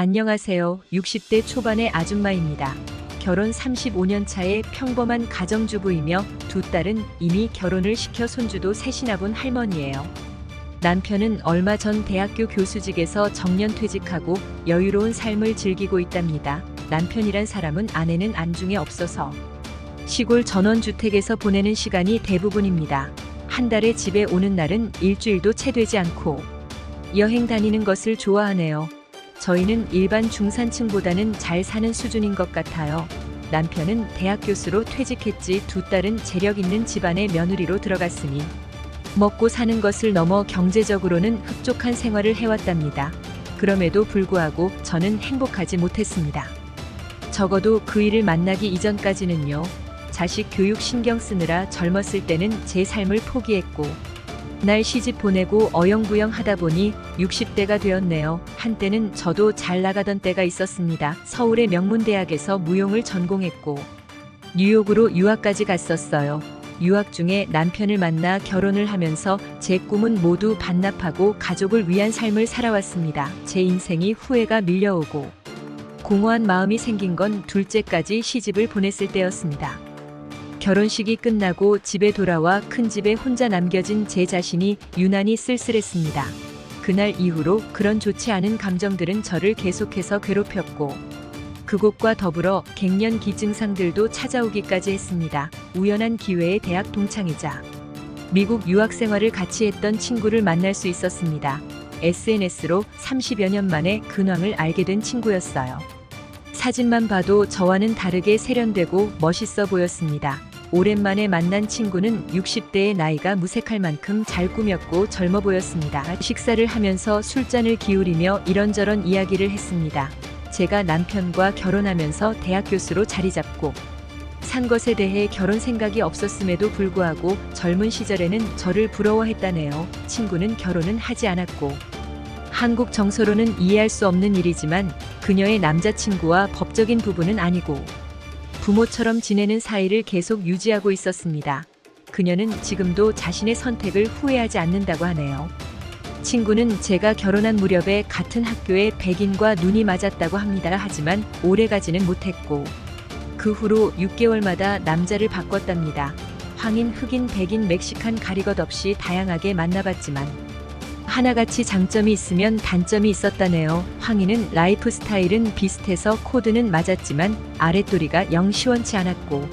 안녕하세요. 60대 초반의 아줌마입니다. 결혼 35년 차의 평범한 가정주부이며 두 딸은 이미 결혼을 시켜 손주도 셋이나 본 할머니예요. 남편은 얼마 전 대학교 교수직에서 정년 퇴직하고 여유로운 삶을 즐기고 있답니다. 남편이란 사람은 아내는 안중에 없어서 시골 전원주택에서 보내는 시간이 대부분입니다. 한 달에 집에 오는 날은 일주일도 채 되지 않고 여행 다니는 것을 좋아하네요. 저희는 일반 중산층보다는 잘 사는 수준인 것 같아요. 남편은 대학 교수로 퇴직했지 두 딸은 재력 있는 집안의 며느리로 들어갔으니 먹고 사는 것을 넘어 경제적으로는 흡족한 생활을 해왔답니다. 그럼에도 불구하고 저는 행복하지 못했습니다. 적어도 그 일을 만나기 이전까지는요. 자식 교육 신경 쓰느라 젊었을 때는 제 삶을 포기했고 날 시집 보내고 어영부영 하다 보니 60대가 되었네요. 한때는 저도 잘 나가던 때가 있었습니다. 서울의 명문대학에서 무용을 전공했고 뉴욕으로 유학까지 갔었어요. 유학 중에 남편을 만나 결혼을 하면서 제 꿈은 모두 반납하고 가족을 위한 삶을 살아왔습니다. 제 인생이 후회가 밀려오고 공허한 마음이 생긴 건 둘째까지 시집을 보냈을 때였습니다. 결혼식이 끝나고 집에 돌아와 큰 집에 혼자 남겨진 제 자신이 유난히 쓸쓸했습니다. 그날 이후로 그런 좋지 않은 감정들은 저를 계속해서 괴롭혔고 그것과 더불어 갱년기 증상들도 찾아오기까지 했습니다. 우연한 기회에 대학 동창이자 미국 유학 생활을 같이 했던 친구를 만날 수 있었습니다. SNS로 30여 년 만에 근황을 알게 된 친구였어요. 사진만 봐도 저와는 다르게 세련되고 멋있어 보였습니다. 오랜만에 만난 친구는 60대의 나이가 무색할 만큼 잘 꾸몄고 젊어 보였습니다. 식사를 하면서 술잔을 기울이며 이런저런 이야기를 했습니다. 제가 남편과 결혼하면서 대학 교수로 자리 잡고 산 것에 대해 결혼 생각이 없었음에도 불구하고 젊은 시절에는 저를 부러워했다네요. 친구는 결혼은 하지 않았고 한국 정서로는 이해할 수 없는 일이지만 그녀의 남자친구와 법적인 부부는 아니고 부모처럼 지내는 사이를 계속 유지하고 있었습니다. 그녀는 지금도 자신의 선택을 후회하지 않는다고 하네요. 친구는 제가 결혼한 무렵에 같은 학교에 백인과 눈이 맞았다고 합니다. 하지만 오래가지는 못했고 그 후로 6개월마다 남자를 바꿨답니다. 황인, 흑인, 백인, 멕시칸 가릴 것 없이 다양하게 만나봤지만 하나같이 장점이 있으면 단점이 있었다네요. 황인은 라이프 스타일은 비슷해서 코드는 맞았지만 아랫도리가 영 시원치 않았고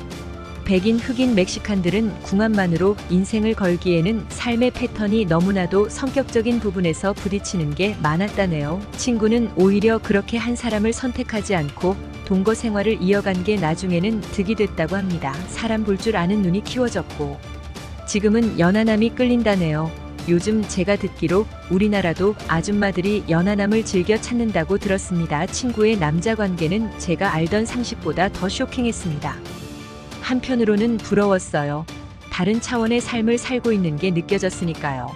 백인, 흑인, 멕시칸들은 궁합만으로 인생을 걸기에는 삶의 패턴이 너무나도 성격적인 부분에서 부딪히는 게 많았다네요. 친구는 오히려 그렇게 한 사람을 선택하지 않고 동거 생활을 이어간 게 나중에는 득이 됐다고 합니다. 사람 볼 줄 아는 눈이 키워졌고 지금은 연하남이 끌린다네요. 요즘 제가 듣기로 우리나라도 아줌마들이 연하남을 즐겨 찾는다고 들었습니다. 친구의 남자 관계는 제가 알던 상식보다 더 쇼킹했습니다. 한편으로는 부러웠어요. 다른 차원의 삶을 살고 있는 게 느껴졌으니까요.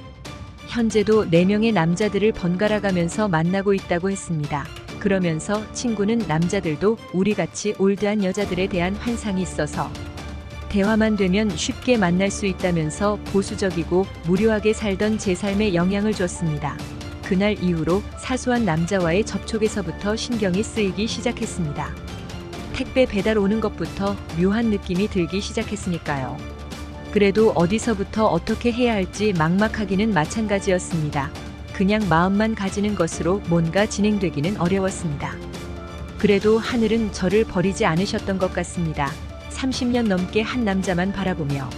현재도 4명의 남자들을 번갈아 가면서 만나고 있다고 했습니다. 그러면서 친구는 남자들도 우리같이 올드한 여자들에 대한 환상이 있어서 대화만 되면 쉽게 만날 수 있다면서 보수적이고 무료하게 살던 제 삶에 영향을 줬습니다. 그날 이후로 사소한 남자와의 접촉에서부터 신경이 쓰이기 시작했습니다. 택배 배달 오는 것부터 묘한 느낌이 들기 시작했으니까요. 그래도 어디서부터 어떻게 해야 할지 막막하기는 마찬가지였습니다. 그냥 마음만 가지는 것으로 뭔가 진행되기는 어려웠습니다. 그래도 하늘은 저를 버리지 않으셨던 것 같습니다. 30년 넘게 한 남자만 바라보며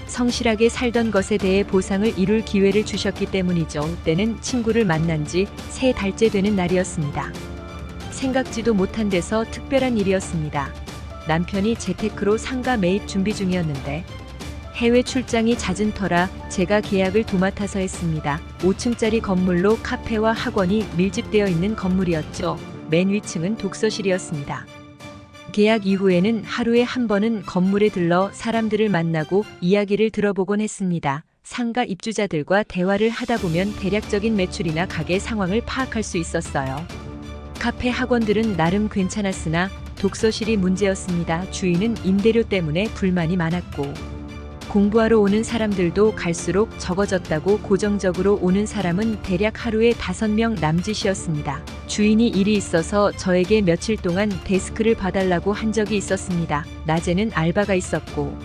성실하게 살던 것에 대해 보상을 이룰 기회를 주셨기 때문이죠. 때는 친구를 만난 지 3달째 되는 날이었습니다. 생각지도 못한 데서 특별한 일이었습니다. 남편이 재테크로 상가 매입 준비 중이었는데 해외 출장이 잦은 터라 제가 계약을 도맡아서 했습니다. 5층짜리 건물로 카페와 학원이 밀집되어 있는 건물이었죠. 맨 위층은 독서실이었습니다. 계약 이후에는 하루에 한 번은 건물에 들러 사람들을 만나고 이야기를 들어보곤 했습니다. 상가 입주자들과 대화를 하다 보면 대략적인 매출이나 가게 상황을 파악할 수 있었어요. 카페 학원들은 나름 괜찮았으나 독서실이 문제였습니다. 주인은 임대료 때문에 불만이 많았고 공부하러 오는 사람들도 갈수록 적어졌다고 고정적으로 오는 사람은 대략 하루에 5명 남짓이었습니다. 주인이 일이 있어서 저에게 며칠 동안 데스크를 봐달라고 한 적이 있었습니다. 낮에는 알바가 있었고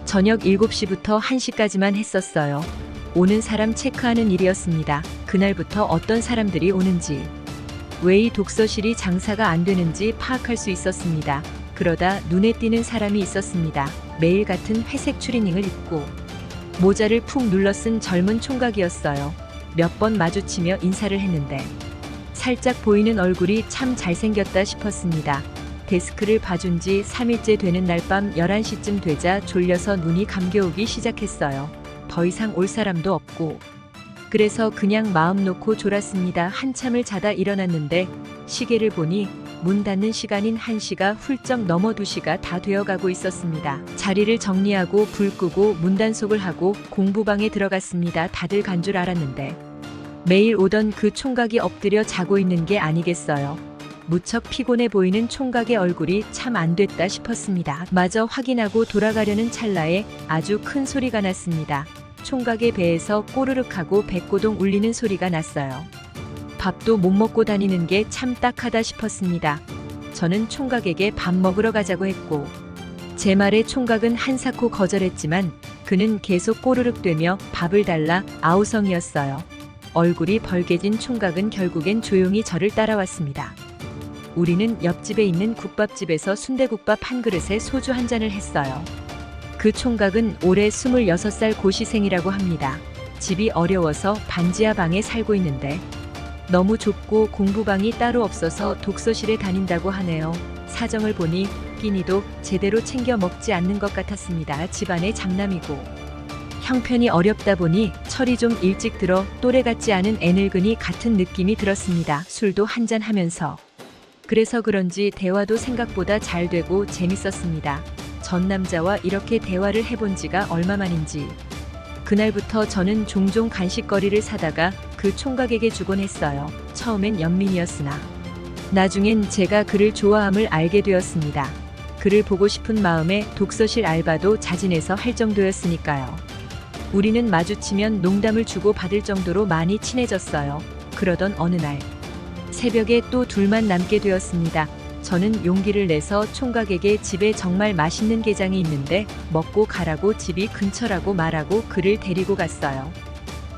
저녁 7시부터 1시까지만 했었어요. 오는 사람 체크하는 일이었습니다. 그날부터 어떤 사람들이 오는지, 왜 이 독서실이 장사가 안 되는지 파악할 수 있었습니다. 그러다 눈에 띄는 사람이 있었습니다. 매일 같은 회색 추리닝을 입고 모자를 푹 눌러 쓴 젊은 총각이었어요. 몇 번 마주치며 인사를 했는데 살짝 보이는 얼굴이 참 잘생겼다 싶었습니다. 데스크를 봐준 지 3일째 되는 날 밤 11시쯤 되자 졸려서 눈이 감겨오기 시작했어요. 더 이상 올 사람도 없고 그래서 그냥 마음 놓고 졸았습니다. 한참을 자다 일어났는데 시계를 보니 문 닫는 시간인 1시가 훌쩍 넘어 2시가 다 되어가고 있었습니다. 자리를 정리하고 불 끄고 문단속을 하고 공부방에 들어갔습니다. 다들 간 줄 알았는데 매일 오던 그 총각이 엎드려 자고 있는 게 아니겠어요. 무척 피곤해 보이는 총각의 얼굴이 참 안 됐다 싶었습니다. 마저 확인하고 돌아가려는 찰나에 아주 큰 소리가 났습니다. 총각의 배에서 꼬르륵 하고 배고동 울리는 소리가 났어요. 밥도 못 먹고 다니는 게 참 딱하다 싶었습니다. 저는 총각에게 밥 먹으러 가자고 했고 제 말에 총각은 한사코 거절했지만 그는 계속 꼬르륵대며 밥을 달라 아우성이었어요. 얼굴이 벌개진 총각은 결국엔 조용히 저를 따라왔습니다. 우리는 옆집에 있는 국밥집에서 순대국밥 한 그릇에 소주 한 잔을 했어요. 그 총각은 올해 26살 고시생이라고 합니다. 집이 어려워서 반지하 방에 살고 있는데 너무 좁고 공부방이 따로 없어서 독서실에 다닌다고 하네요. 사정을 보니 끼니도 제대로 챙겨 먹지 않는 것 같았습니다. 집안의 장남이고 형편이 어렵다 보니 철이 좀 일찍 들어 또래 같지 않은 애늙은이 같은 느낌이 들었습니다. 술도 한잔 하면서. 그래서 그런지 대화도 생각보다 잘 되고 재밌었습니다. 전 남자와 이렇게 대화를 해본 지가 얼마만인지. 그날부터 저는 종종 간식거리를 사다가 그 총각에게 주곤 했어요. 처음엔 연민이었으나 나중엔 제가 그를 좋아함을 알게 되었습니다. 그를 보고 싶은 마음에 독서실 알바도 자진해서 할 정도였으니까요. 우리는 마주치면 농담을 주고 받을 정도로 많이 친해졌어요. 그러던 어느 날 새벽에 또 둘만 남게 되었습니다. 저는 용기를 내서 총각에게 집에 정말 맛있는 게장이 있는데 먹고 가라고 집이 근처라고 말하고 그를 데리고 갔어요.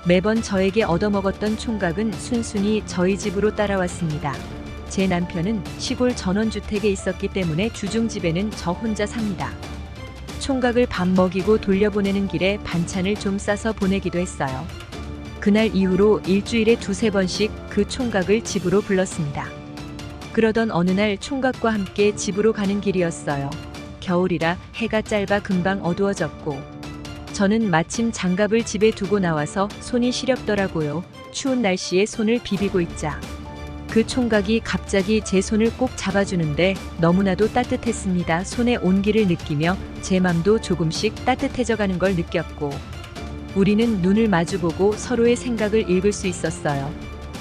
매번 저에게 얻어먹었던 총각은 순순히 저희 집으로 따라왔습니다. 제 남편은 시골 전원주택에 있었기 때문에 주중집에는 저 혼자 삽니다. 총각을 밥 먹이고 돌려보내는 길에 반찬을 좀 싸서 보내기도 했어요. 그날 이후로 일주일에 2~3번씩 그 총각을 집으로 불렀습니다. 그러던 어느 날 총각과 함께 집으로 가는 길이었어요. 겨울이라 해가 짧아 금방 어두워졌고 저는 마침 장갑을 집에 두고 나와서 손이 시렵더라고요. 추운 날씨에 손을 비비고 있자 그 총각이 갑자기 제 손을 꼭 잡아주는데 너무나도 따뜻했습니다. 손의 온기를 느끼며 제 맘도 조금씩 따뜻해져 가는 걸 느꼈고 우리는 눈을 마주보고 서로의 생각을 읽을 수 있었어요.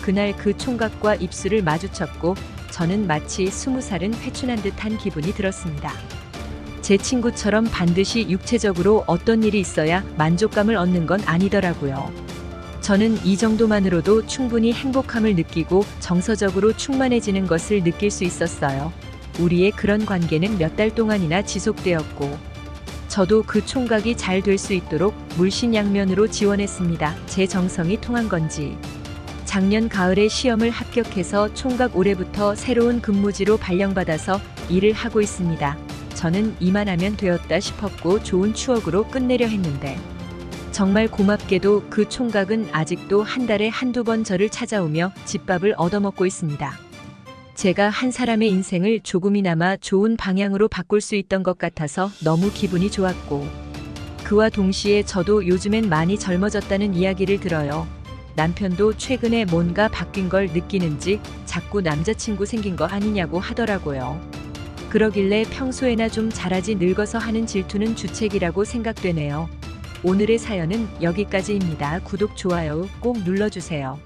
그날 그 총각과 입술을 마주쳤고 저는 마치 20살은 회춘한 듯한 기분이 들었습니다. 제 친구처럼 반드시 육체적으로 어떤 일이 있어야 만족감을 얻는 건 아니더라고요. 저는 이 정도만으로도 충분히 행복함을 느끼고 정서적으로 충만해지는 것을 느낄 수 있었어요. 우리의 그런 관계는 몇 달 동안이나 지속되었고 저도 그 총각이 잘 될 수 있도록 물신양면으로 지원했습니다. 제 정성이 통한 건지 작년 가을에 시험을 합격해서 총각 올해부터 새로운 근무지로 발령받아서 일을 하고 있습니다. 저는 이만하면 되었다 싶었고 좋은 추억으로 끝내려 했는데 정말 고맙게도 그 총각은 아직도 한 달에 1~2번 저를 찾아오며 집밥을 얻어먹고 있습니다. 제가 한 사람의 인생을 조금이나마 좋은 방향으로 바꿀 수 있던 것 같아서 너무 기분이 좋았고 그와 동시에 저도 요즘엔 많이 젊어졌다는 이야기를 들어요. 남편도 최근에 뭔가 바뀐 걸 느끼는지 자꾸 남자친구 생긴 거 아니냐고 하더라고요. 그러길래 평소에나 좀 잘하지 늙어서 하는 질투는 주책이라고 생각되네요. 오늘의 사연은 여기까지입니다. 구독, 좋아요 꼭 눌러주세요.